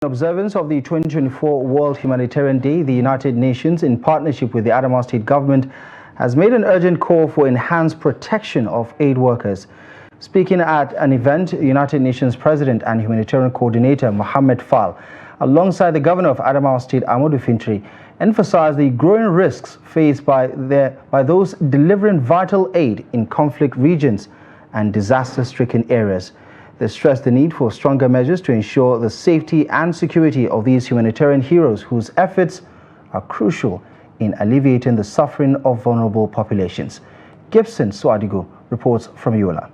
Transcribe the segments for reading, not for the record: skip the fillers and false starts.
In observance of the 2024 World Humanitarian Day, the United Nations, in partnership with the Adamawa State Government, has made an urgent call for enhanced protection of aid workers. Speaking at an event, United Nations President and Humanitarian Coordinator Mohamed, alongside the Governor of Adamawa State, Ahmadu Fintiri, emphasized the growing risks faced by those delivering vital aid in conflict regions and disaster-stricken areas. They stressed the need for stronger measures to ensure the safety and security of these humanitarian heroes whose efforts are crucial in alleviating the suffering of vulnerable populations. Gibson, Soadigo reports from Yola.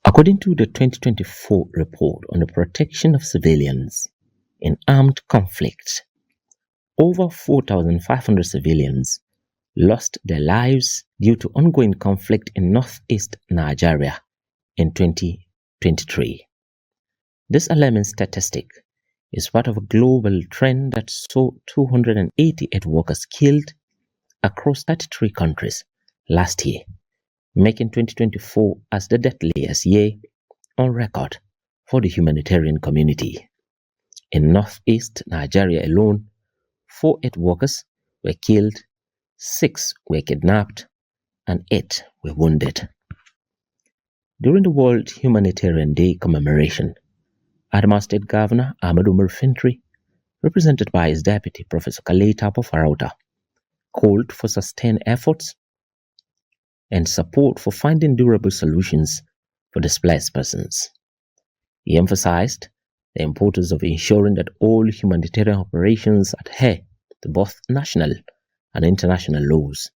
According to the 2024 report on the protection of civilians in armed conflicts, over 4,500 civilians lost their lives due to ongoing conflict in northeast Nigeria in 2023. This alarming statistic is part of a global trend that saw 288 workers killed across 33 countries last year, making 2024 as the deadliest year on record for the humanitarian community. In northeast Nigeria alone, 48 workers were killed, 6 were kidnapped, and 8 were wounded. During the World Humanitarian Day commemoration, Adamawa State Governor Ahmadu Fintiri, represented by his deputy Professor Kaleta Pofarauta, called for sustained efforts and support for finding durable solutions for displaced persons. He emphasized the importance of ensuring that all humanitarian operations adhere to both national and international laws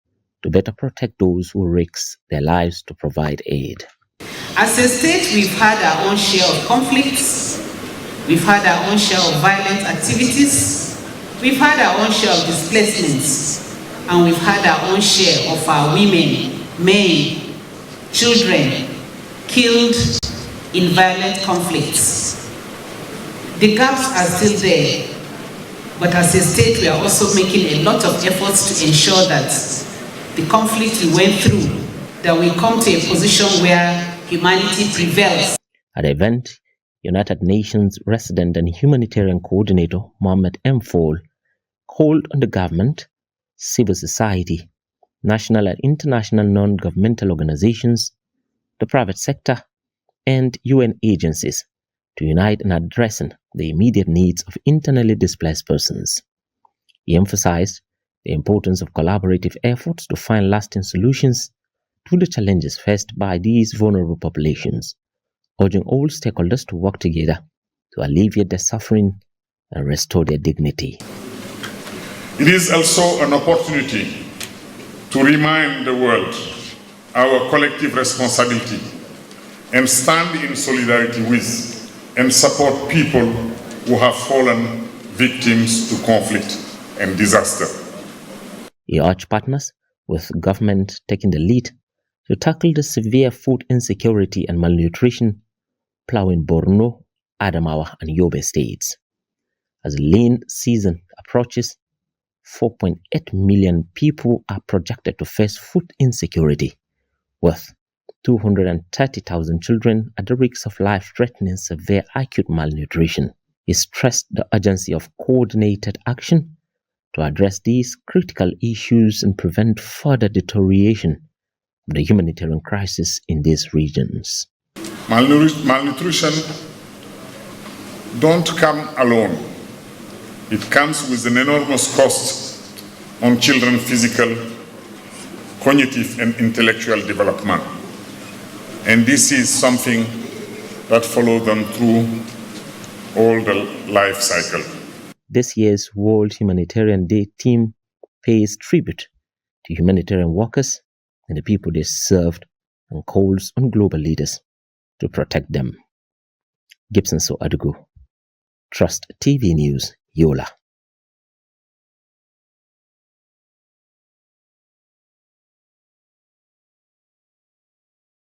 to better protect those who risk their lives to provide aid. As a state, we've had our own share of conflicts, we've had our own share of violent activities, we've had our own share of displacements, and we've had our own share of our women, men, children killed in violent conflicts. The gaps are still there, but as a state, we are also making a lot of efforts to ensure that the conflict we went through, that we come to a position where humanity prevails. At the event, United Nations Resident and Humanitarian Coordinator Mohamed called on the government, civil society, national and international non-governmental organizations, the private sector, and UN agencies to unite in addressing the immediate needs of internally displaced persons. He emphasized the importance of collaborative efforts to find lasting solutions to the challenges faced by these vulnerable populations, urging all stakeholders to work together to alleviate their suffering and restore their dignity. It is also an opportunity to remind the world our collective responsibility and stand in solidarity with and support people who have fallen victims to conflict and disaster. He urged partners, with government taking the lead, to tackle the severe food insecurity and malnutrition plowing Borno, Adamawa, and Yobe states. As the lean season approaches, 4.8 million people are projected to face food insecurity, with 230,000 children at the risk of life-threatening severe acute malnutrition. He stressed the urgency of coordinated action to address these critical issues and prevent further deterioration of the humanitarian crisis in these regions. Malnutrition don't come alone. It comes with an enormous cost on children's physical, cognitive, and intellectual development. And this is something that follows them through all the life cycle. This year's World Humanitarian Day theme pays tribute to humanitarian workers and the people they served and calls on global leaders to protect them. Gibson Soadigo, Trust TV News, Yola.